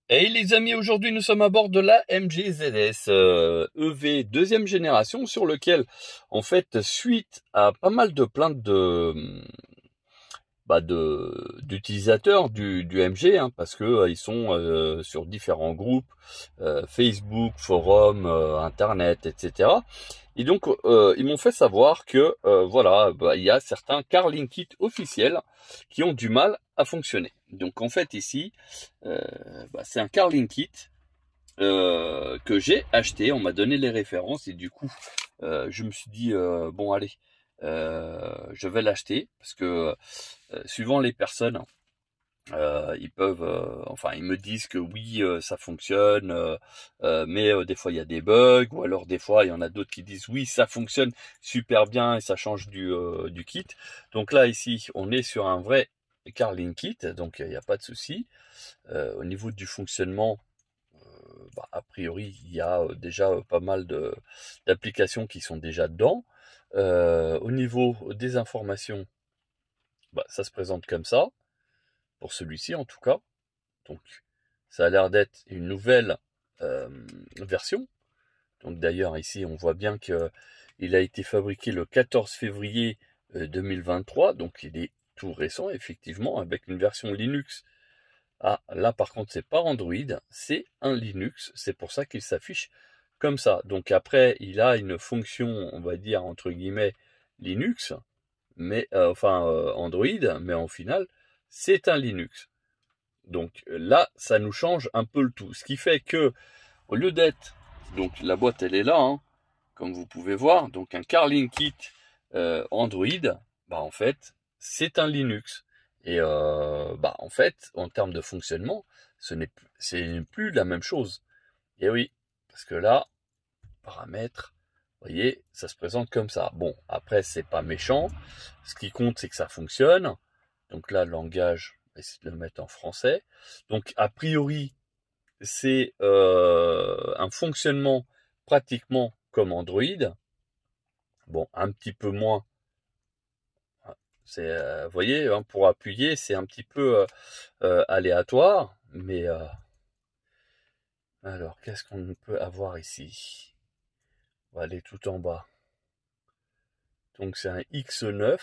Hey les amis, aujourd'hui nous sommes à bord de la MG ZS EV deuxième génération, sur lequel en fait, suite à pas mal de plaintes d'utilisateurs du MG, hein, parce que ils sont sur différents groupes, Facebook, forums, internet, etc. Et donc ils m'ont fait savoir que voilà, il y a certains Carling Kit officiels qui ont du mal à fonctionner. Donc en fait ici, c'est un Carling Kit que j'ai acheté. On m'a donné les références et du coup je me suis dit bon allez, je vais l'acheter parce que suivant les personnes, ils peuvent, enfin, ils me disent que oui, ça fonctionne, mais des fois il y a des bugs, ou alors des fois il y en a d'autres qui disent oui, ça fonctionne super bien et ça change du kit. Donc là ici, on est sur un vrai Carling Kit, donc il n'y a pas de souci. Au niveau du fonctionnement, a priori, il y a déjà pas mal d'applications qui sont déjà dedans. Au niveau des informations, ça se présente comme ça, pour celui-ci en tout cas. Donc, ça a l'air d'être une nouvelle version. Donc d'ailleurs, ici, on voit bien qu'il a été fabriqué le 14 février 2023. Donc, il est tout récent, effectivement, avec une version Linux. Ah, là, par contre, c'est pas Android, c'est un Linux. C'est pour ça qu'il s'affiche comme ça. Donc après, il a une fonction, on va dire, entre guillemets, Linux, mais Android, mais en final, c'est un Linux. Donc là, ça nous change un peu le tout. Ce qui fait que, au lieu d'être, donc la boîte elle est là, hein, comme vous pouvez voir, donc un Carling Kit Android, en fait, c'est un Linux. Et en fait, en termes de fonctionnement, c'est plus la même chose. Et oui, parce que là, paramètres, vous voyez, ça se présente comme ça. Bon, après, c'est pas méchant. Ce qui compte, c'est que ça fonctionne. Donc là, le langage, on va essayer de le mettre en français. Donc, a priori, c'est un fonctionnement pratiquement comme Android. Bon, un petit peu moins. C'est, vous voyez, hein, pour appuyer, c'est un petit peu aléatoire. Mais alors, qu'est-ce qu'on peut avoir ici? On va aller tout en bas. Donc, c'est un X9.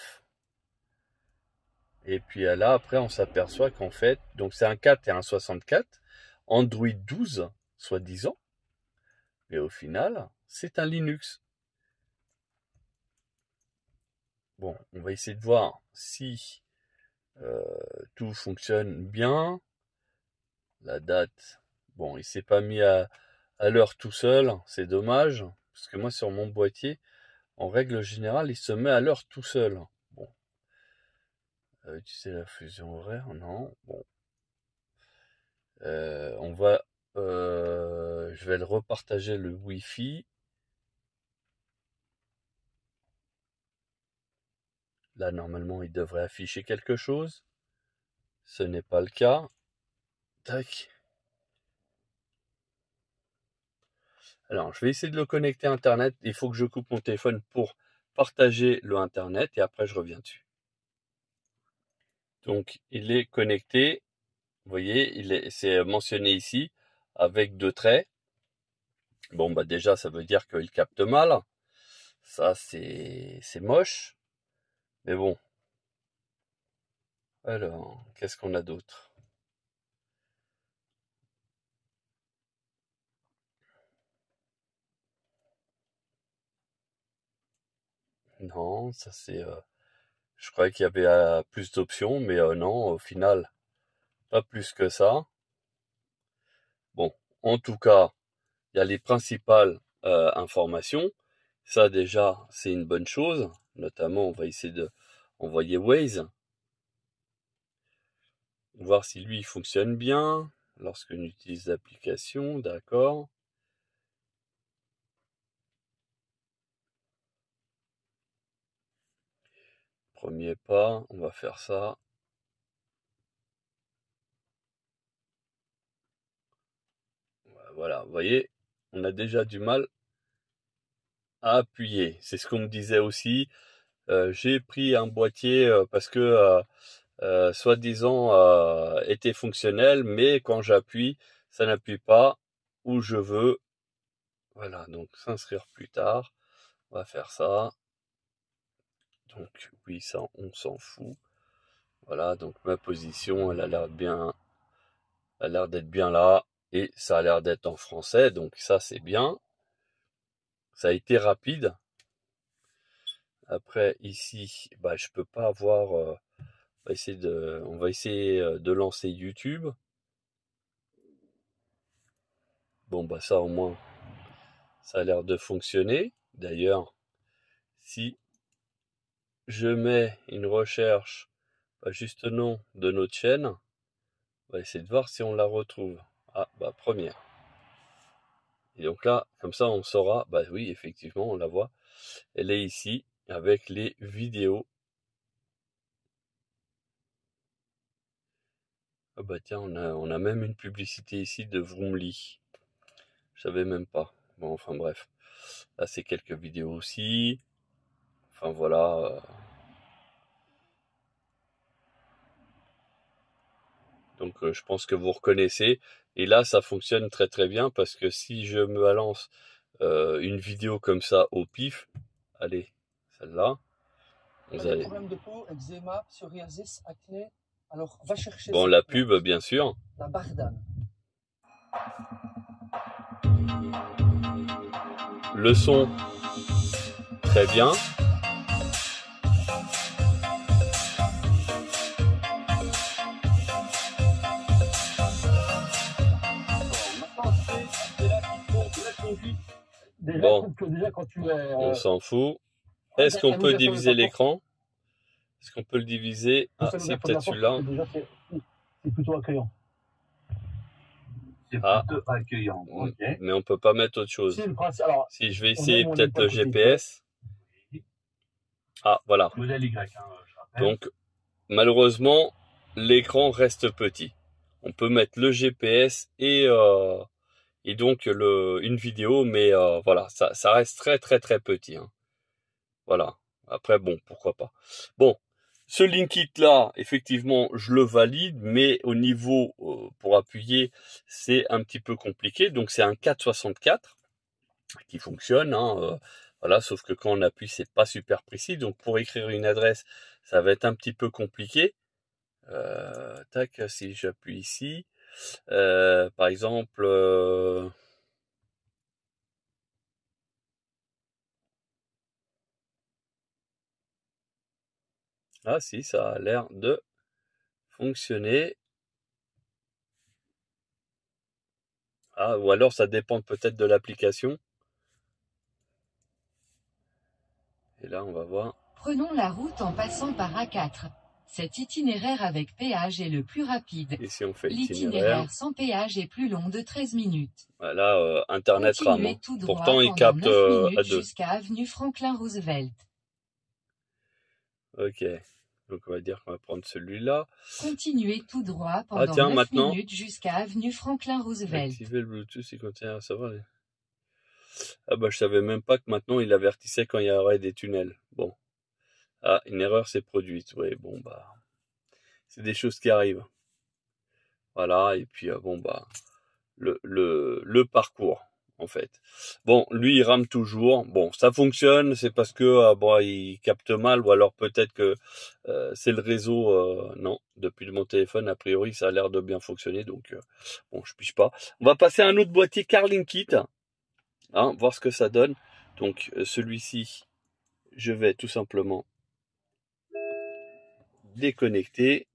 Et puis là, après, on s'aperçoit qu'en fait, donc c'est un 4 et un 64, Android 12, soi-disant, mais au final, c'est un Linux. Bon, on va essayer de voir si tout fonctionne bien. La date, bon, il s'est pas mis à l'heure tout seul, c'est dommage, parce que moi, sur mon boîtier, en règle générale, il se met à l'heure tout seul. Bon, utiliser la fusion horaire, non, bon. On va, je vais le repartager le Wi-Fi. Là, normalement, il devrait afficher quelque chose. Ce n'est pas le cas. Tac. Alors, je vais essayer de le connecter à Internet. Il faut que je coupe mon téléphone pour partager le Internet et après, je reviens dessus. Donc, il est connecté. Vous voyez, c'est mentionné ici avec 2 traits. Bon, déjà, ça veut dire qu'il capte mal. Ça, c'est moche. Mais bon. Alors, qu'est-ce qu'on a d'autre? Non, ça c'est... je croyais qu'il y avait plus d'options, mais non, au final, pas plus que ça. Bon, en tout cas, il y a les principales informations. Ça déjà, c'est une bonne chose. Notamment, on va essayer de envoyer Waze. Voir si lui il fonctionne bien lorsqu'on utilise l'application, d'accord. Premier pas, on va faire ça. Voilà, vous voyez, on a déjà du mal à appuyer. C'est ce qu'on me disait aussi. J'ai pris un boîtier parce que soi-disant était fonctionnel, mais quand j'appuie, ça n'appuie pas où je veux. Voilà, donc s'inscrire plus tard. On va faire ça. Donc oui, ça on s'en fout. Voilà, donc ma position, elle a l'air d'être bien là, et ça a l'air d'être en français, donc ça c'est bien. Ça a été rapide. Après ici, bah je peux pas avoir. On va essayer de lancer YouTube. Bon bah ça au moins, ça a l'air de fonctionner. D'ailleurs, si je mets une recherche, juste nom de notre chaîne, on va essayer de voir si on la retrouve. Ah bah première. Et donc là, comme ça, on saura, bah oui, effectivement, on la voit. Elle est ici, avec les vidéos. Ah bah tiens, on a même une publicité ici de Vroomly. Je savais même pas. Bon, enfin bref. Là, c'est quelques vidéos aussi. Enfin voilà. Donc je pense que vous reconnaissez. Et là, ça fonctionne très très bien parce que si je me balance une vidéo comme ça au pif, allez, celle-là. Vous avez des problèmes de peau, eczéma, psoriasis, acné. Alors va chercher. Bon, la pub, bien sûr. La bardane. Le son, très bien. Bon, on s'en fout. Est-ce qu'on peut diviser l'écran? Est-ce qu'on peut le diviser? Ah, si, peut-être celui-là. C'est plutôt accueillant. C'est plutôt accueillant. Okay. Mais on peut pas mettre autre chose. Si je vais essayer peut-être le GPS. Ah, voilà. Donc, malheureusement, l'écran reste petit. On peut mettre le GPS et donc une vidéo, mais voilà, ça reste très très très petit. Hein. Voilà. Après, bon, pourquoi pas. Bon, ce Linkit là, effectivement, je le valide, mais au niveau pour appuyer, c'est un petit peu compliqué. Donc c'est un 464 qui fonctionne. Hein, voilà, sauf que quand on appuie, c'est pas super précis. Donc pour écrire une adresse, ça va être un petit peu compliqué. Tac, si j'appuie ici, par exemple. Ah si, ça a l'air de fonctionner. Ah, ou alors ça dépend peut-être de l'application. Et là, on va voir. Prenons la route en passant par A4. Cet itinéraire avec péage est le plus rapide. Et si on fait l'itinéraire sans péage est plus long de 13 minutes. Voilà, Internet RAM. Hein. Tout droit pourtant, il capte à 2. Jusqu'à avenue Franklin Roosevelt. Ok. Donc, on va dire qu'on va prendre celui-là. Continuez tout droit pendant 9 minutes jusqu'à avenue Franklin Roosevelt. Activer le Bluetooth, il continue à savoir. Ah bah, je savais même pas que maintenant, il avertissait quand il y aurait des tunnels. Bon. Ah, une erreur s'est produite. Oui, bon, bah. C'est des choses qui arrivent. Voilà, et puis, bon, bah. Le parcours, en fait. Bon, lui, il rame toujours. Bon, ça fonctionne, c'est parce que bon, il capte mal, ou alors peut-être que c'est le réseau. Non, depuis mon téléphone, a priori, ça a l'air de bien fonctionner, donc bon, je piche pas. On va passer à un autre boîtier CarLinkit, hein, voir ce que ça donne. Donc celui-ci, je vais tout simplement déconnecter.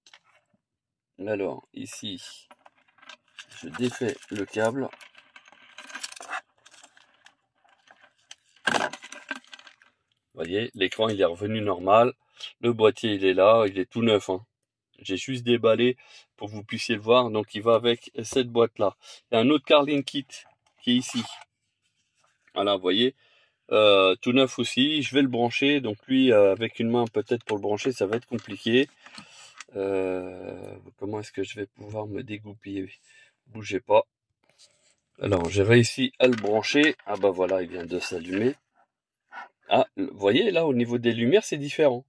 Alors ici, je défais le câble. Vous voyez, l'écran il est revenu normal. Le boîtier il est là, il est tout neuf. Hein. J'ai juste déballé pour que vous puissiez le voir. Donc il va avec cette boîte là. Il y a un autre CarLinkit qui est ici. Voilà, vous voyez, tout neuf aussi. Je vais le brancher. Donc lui, avec une main peut-être pour le brancher, ça va être compliqué. Comment est-ce que je vais pouvoir me dégoupiller? Bougez pas. Alors j'ai réussi à le brancher. Ah bah voilà, il vient de s'allumer. Ah, vous voyez, là, au niveau des lumières, c'est différent.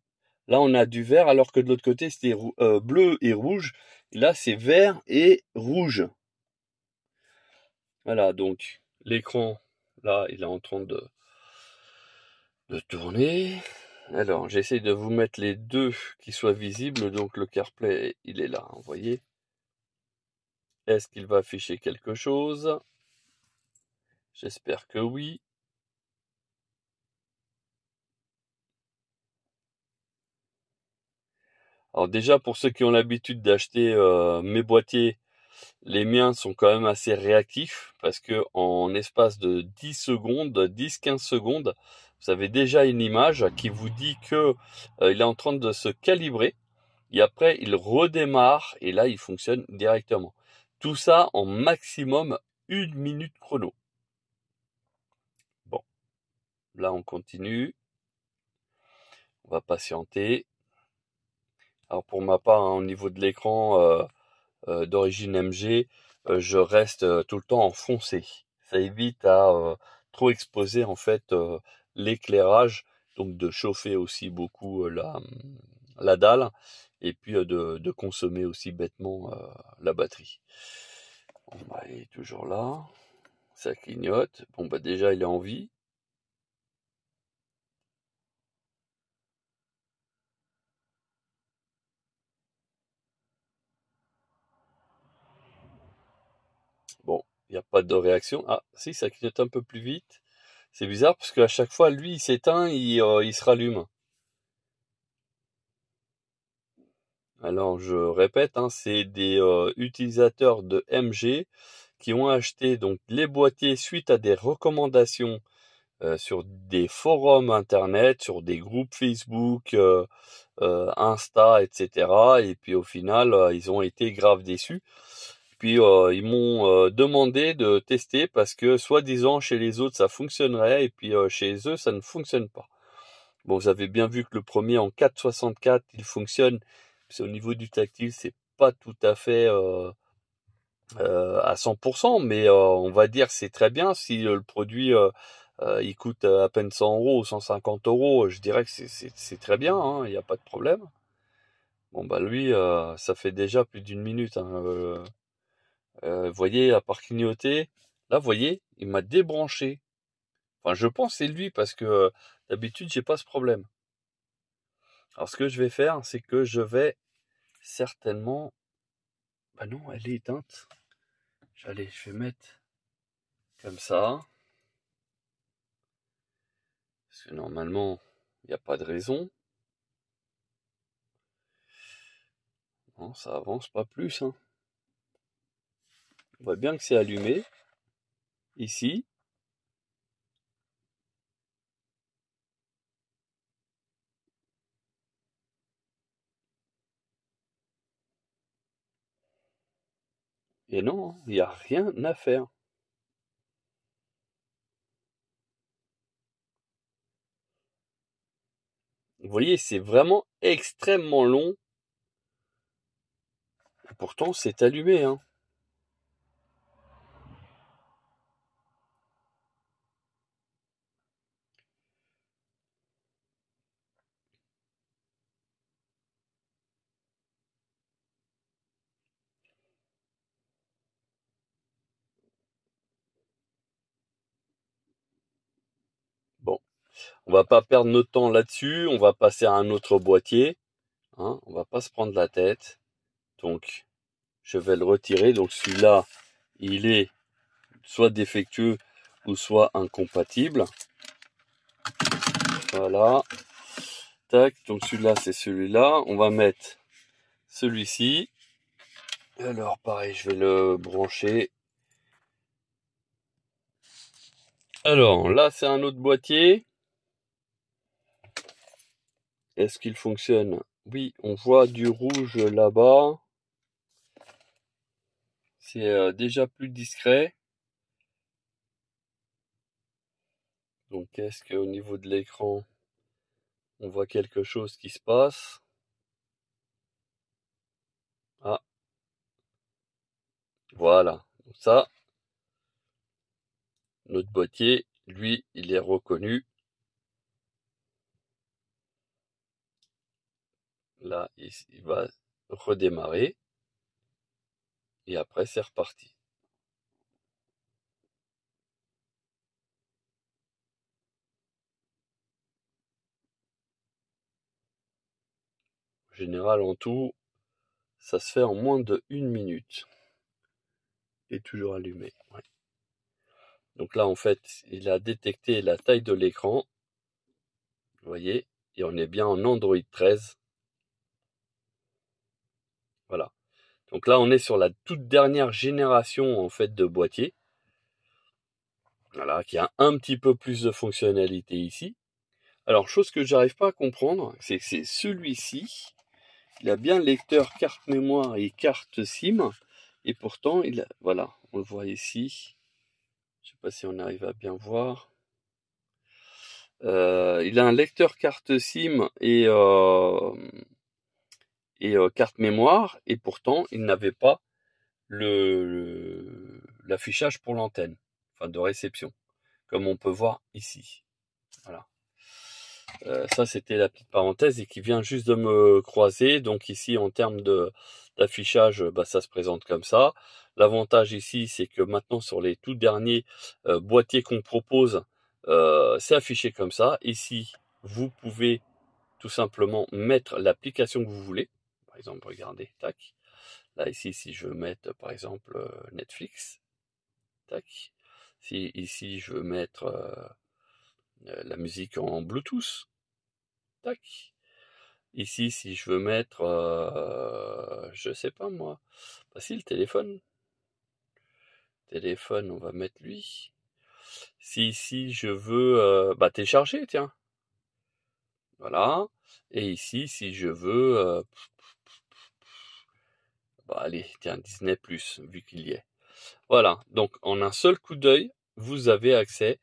Là, on a du vert, alors que de l'autre côté, c'était bleu et rouge. Là, c'est vert et rouge. Voilà, donc, l'écran, là, il est en train de tourner. Alors, j'essaie de vous mettre les deux qui soient visibles. Donc, le CarPlay, il est là, vous voyez. Est-ce qu'il va afficher quelque chose? J'espère que oui. Alors déjà, pour ceux qui ont l'habitude d'acheter mes boîtiers, les miens sont quand même assez réactifs parce que en espace de 10 secondes, 10-15 secondes, vous avez déjà une image qui vous dit que il est en train de se calibrer et après il redémarre et là il fonctionne directement. Tout ça en maximum 1 minute chrono. Bon, là on continue, on va patienter. Alors pour ma part, hein, au niveau de l'écran d'origine MG, je reste tout le temps en foncé. Ça évite à trop exposer en fait l'éclairage, donc de chauffer aussi beaucoup la dalle et puis de consommer aussi bêtement la batterie. Bon, bah, il est toujours là, ça clignote. Bon bah déjà il est en vie. Bon, il n'y a pas de réaction. Ah si, ça clignote un peu plus vite. C'est bizarre parce qu'à chaque fois lui il s'éteint, il se rallume. Alors je répète, hein, c'est des utilisateurs de MG qui ont acheté donc les boîtiers suite à des recommandations sur des forums internet, sur des groupes Facebook, Insta, etc. Et puis au final, ils ont été grave déçus. Puis ils m'ont demandé de tester parce que soi-disant chez les autres ça fonctionnerait et puis chez eux ça ne fonctionne pas. Bon, vous avez bien vu que le premier en 4,64 il fonctionne. C'est au niveau du tactile, c'est pas tout à fait à 100%, mais on va dire c'est très bien. Si le produit il coûte à peine 100 euros ou 150 euros, je dirais que c'est très bien, hein, il n'y a pas de problème. Bon bah lui, ça fait déjà plus d'1 minute. Hein, vous voyez, à part clignoter, là vous voyez, il m'a débranché. Enfin, je pense que c'est lui parce que d'habitude j'ai pas ce problème. Alors ce que je vais faire, c'est que je vais certainement. Bah non, elle est éteinte. Allez, je vais mettre comme ça. Parce que normalement, il n'y a pas de raison. Non, ça avance pas plus. Hein. On voit bien que c'est allumé. Ici. Et non, il n'y a rien à faire. Vous voyez, c'est vraiment extrêmement long. Et pourtant, c'est allumé. Hein. Bon, on va pas perdre notre temps là-dessus. On va passer à un autre boîtier. Hein. On va pas se prendre la tête. Donc, je vais le retirer. Donc, celui-là, il est soit défectueux ou soit incompatible. Voilà. Tac, donc celui-là, c'est celui-là. On va mettre celui-ci. Alors, pareil, je vais le brancher. Alors, là, c'est un autre boîtier. Est-ce qu'il fonctionne? Oui, on voit du rouge là-bas. C'est déjà plus discret. Donc, est-ce qu'au niveau de l'écran, on voit quelque chose qui se passe? Ah, voilà. Donc ça, notre boîtier, lui, il est reconnu. là, il va redémarrer. Et après, c'est reparti. En général, en tout, ça se fait en moins de 1 minute. Et toujours allumé. Ouais. Donc là, en fait, il a détecté la taille de l'écran. Vous voyez, et on est bien en Android 13. Voilà. Donc là, on est sur la toute dernière génération en fait de boîtier. Voilà, qui a un petit peu plus de fonctionnalité ici. Alors, chose que j'arrive pas à comprendre, c'est que c'est celui-ci. Il a bien lecteur carte mémoire et carte SIM. Et pourtant, voilà, on le voit ici. Je sais pas si on arrive à bien voir. Il a un lecteur carte SIM et carte mémoire. Et pourtant, il n'avait pas l'affichage pour l'antenne, enfin de réception, comme on peut voir ici. Voilà. Ça c'était la petite parenthèse et qui vient juste de me croiser. Donc ici en termes d'affichage, ça se présente comme ça. L'avantage ici c'est que maintenant sur les tout derniers boîtiers qu'on propose, c'est affiché comme ça. Ici vous pouvez tout simplement mettre l'application que vous voulez. Par exemple, regardez, tac. Là, ici, si je veux mettre, par exemple, Netflix, tac. Si ici, je veux mettre la musique en Bluetooth, tac. Ici, si je veux mettre, je sais pas moi, si le téléphone, on va mettre lui. Si ici, je veux télécharger, tiens. Voilà. Et ici, si je veux, allez, tiens, Disney+, vu qu'il y est. Voilà, donc en un seul coup d'œil, vous avez accès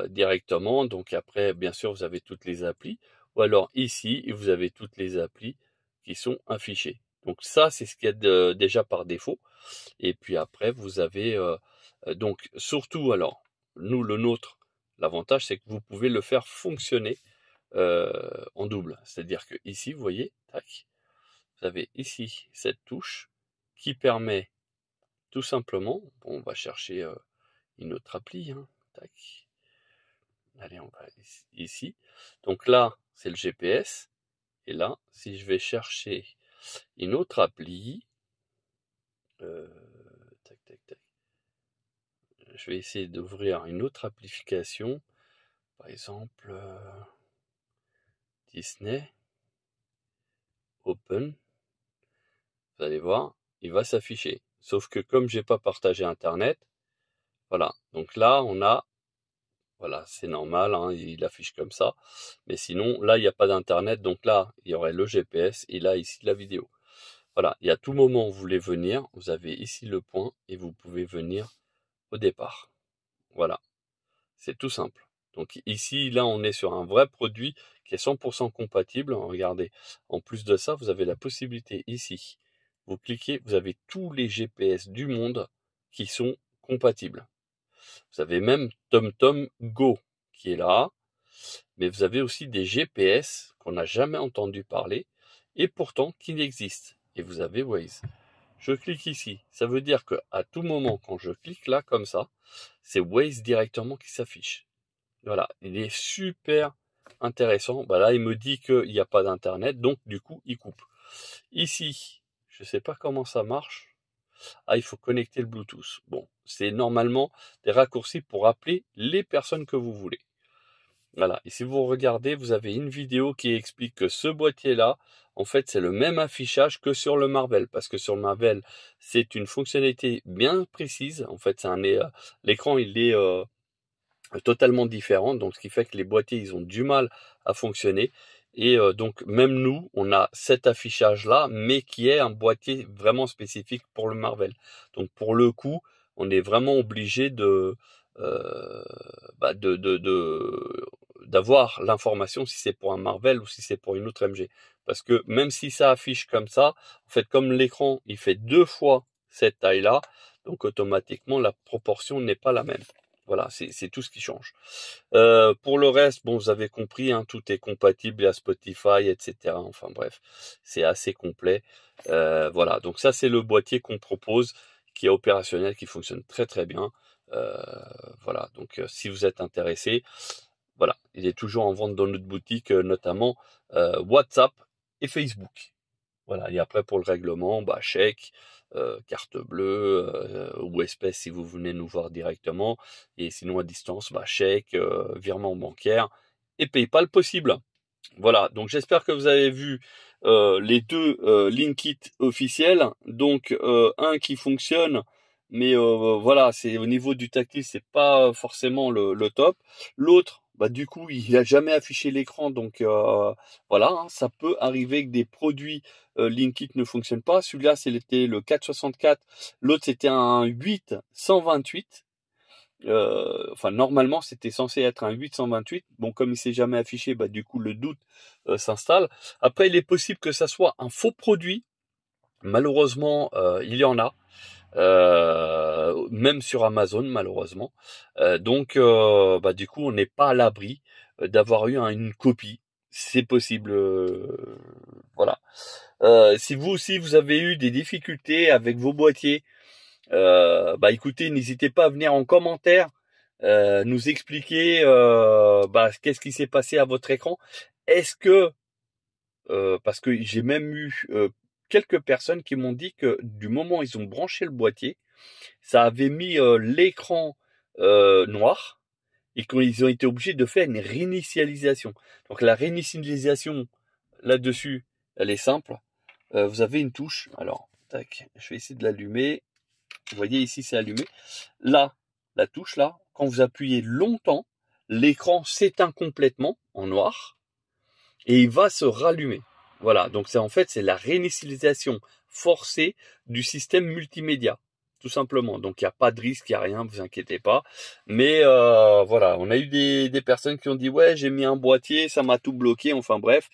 directement. Donc après, bien sûr, vous avez toutes les applis. Ou alors ici, vous avez toutes les applis qui sont affichées. Donc ça, c'est ce qu'il y a déjà par défaut. Et puis après, vous avez donc surtout, alors, nous, le nôtre, l'avantage, c'est que vous pouvez le faire fonctionner en double. C'est-à-dire que ici, vous voyez, tac, vous avez ici cette touche qui permet tout simplement, on va chercher une autre appli, hein. Tac. Allez, on va ici. Donc là, c'est le GPS. Et là, si je vais chercher une autre appli, tac, tac, tac. Je vais essayer d'ouvrir une autre application. Par exemple, Disney Open. Vous allez voir, il va s'afficher. Sauf que comme j'ai pas partagé Internet, voilà. Donc là, on a, voilà, c'est normal, hein, il affiche comme ça. Mais sinon, là, il n'y a pas d'Internet. Donc là, il y aurait le GPS et là, ici, la vidéo. Voilà, et à tout moment où vous voulez venir, vous avez ici le point et vous pouvez venir au départ. Voilà, c'est tout simple. Donc ici, là, on est sur un vrai produit qui est 100% compatible. Regardez, en plus de ça, vous avez la possibilité ici. Vous cliquez, vous avez tous les GPS du monde qui sont compatibles. Vous avez même TomTom Go qui est là, mais vous avez aussi des GPS qu'on n'a jamais entendu parler et pourtant qui existent. Et vous avez Waze. Je clique ici, ça veut dire que à tout moment quand je clique là comme ça, c'est Waze directement qui s'affiche. Voilà, il est super intéressant. Là, il me dit qu'il n'y a pas d'internet, donc du coup, il coupe. Ici, je ne sais pas comment ça marche. Ah, il faut connecter le Bluetooth. Bon, c'est normalement des raccourcis pour appeler les personnes que vous voulez. Voilà, et si vous regardez, vous avez une vidéo qui explique que ce boîtier-là, en fait, c'est le même affichage que sur le Marvel. Parce que sur le Marvel, c'est une fonctionnalité bien précise. En fait, l'écran, il est totalement différent. Donc, ce qui fait que les boîtiers, ils ont du mal à fonctionner. Et donc, même nous, on a cet affichage-là, mais qui est un boîtier vraiment spécifique pour le Marvel. Donc, pour le coup, on est vraiment obligé d'avoir l'information si c'est pour un Marvel ou si c'est pour une autre MG. Parce que même si ça affiche comme ça, en fait, comme l'écran, il fait 2 fois cette taille-là, donc automatiquement, la proportion n'est pas la même. Voilà, c'est tout ce qui change. Pour le reste, bon, vous avez compris, hein, tout est compatible à Spotify, etc. Enfin bref, c'est assez complet. Voilà, donc ça c'est le boîtier qu'on propose, qui est opérationnel, qui fonctionne très très bien. Voilà, donc si vous êtes intéressé, voilà, il est toujours en vente dans notre boutique, notamment WhatsApp et Facebook. Voilà, et après pour le règlement, bah chèque, carte bleue ou espèce si vous venez nous voir directement, et sinon à distance, bah chèque, virement bancaire et PayPal possible. Voilà, donc j'espère que vous avez vu les deux Linkit officiels, donc un qui fonctionne, mais voilà, c'est au niveau du tactile, c'est pas forcément le top. L'autre, bah du coup, il a jamais affiché l'écran, donc voilà, hein, ça peut arriver que des produits Linkit ne fonctionnent pas. Celui-là, c'était le 464, l'autre c'était un 828. Enfin normalement c'était censé être un 828. Bon, comme il s'est jamais affiché, bah du coup le doute s'installe. Après, il est possible que ça soit un faux produit. Malheureusement, il y en a, même sur Amazon malheureusement. Donc bah du coup on n'est pas à l'abri d'avoir eu une copie. C'est possible, voilà. Si vous aussi vous avez eu des difficultés avec vos boîtiers, bah écoutez, n'hésitez pas à venir en commentaire nous expliquer bah, qu'est-ce qui s'est passé à votre écran. Est-ce que parce que j'ai même eu quelques personnes qui m'ont dit que du moment où ils ont branché le boîtier, ça avait mis l'écran noir et qu'ils ont été obligés de faire une réinitialisation. Donc la réinitialisation là-dessus, elle est simple. Vous avez une touche. Alors, tac, je vais essayer de l'allumer. Vous voyez ici, c'est allumé. Là, la touche là, quand vous appuyez longtemps, l'écran s'éteint complètement en noir et il va se rallumer. Voilà, donc c'est en fait c'est la réinitialisation forcée du système multimédia, tout simplement. Donc il n'y a pas de risque, il n'y a rien, vous inquiétez pas. Mais voilà, on a eu des personnes qui ont dit ouais, j'ai mis un boîtier, ça m'a tout bloqué. Enfin bref.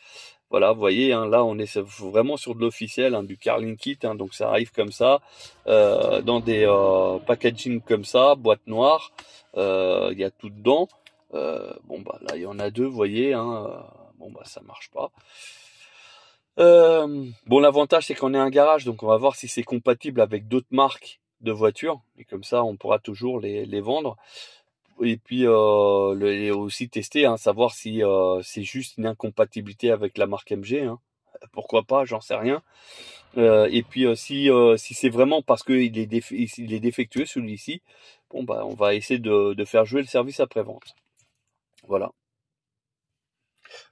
Voilà, vous voyez, hein, là on est vraiment sur de l'officiel, hein, du Carling Kit, hein, donc ça arrive comme ça, dans des packaging comme ça, boîte noire, il y a tout dedans. Bon bah là il y en a deux, vous voyez, hein, bon bah ça marche pas. Bon, l'avantage c'est qu'on est un garage, donc on va voir si c'est compatible avec d'autres marques de voitures, et comme ça on pourra toujours les vendre. Et puis et aussi tester, hein, savoir si c'est juste une incompatibilité avec la marque MG, hein. Pourquoi pas, j'en sais rien. Et puis si c'est vraiment parce qu'il il est défectueux celui-ci, bon bah on va essayer de faire jouer le service après-vente. Voilà.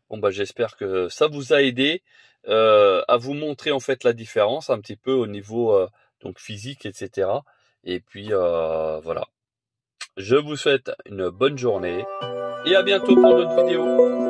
Bon bah j'espère que ça vous a aidé à vous montrer en fait la différence un petit peu au niveau donc physique, etc. Et puis voilà. Je vous souhaite une bonne journée et à bientôt pour d'autres vidéos.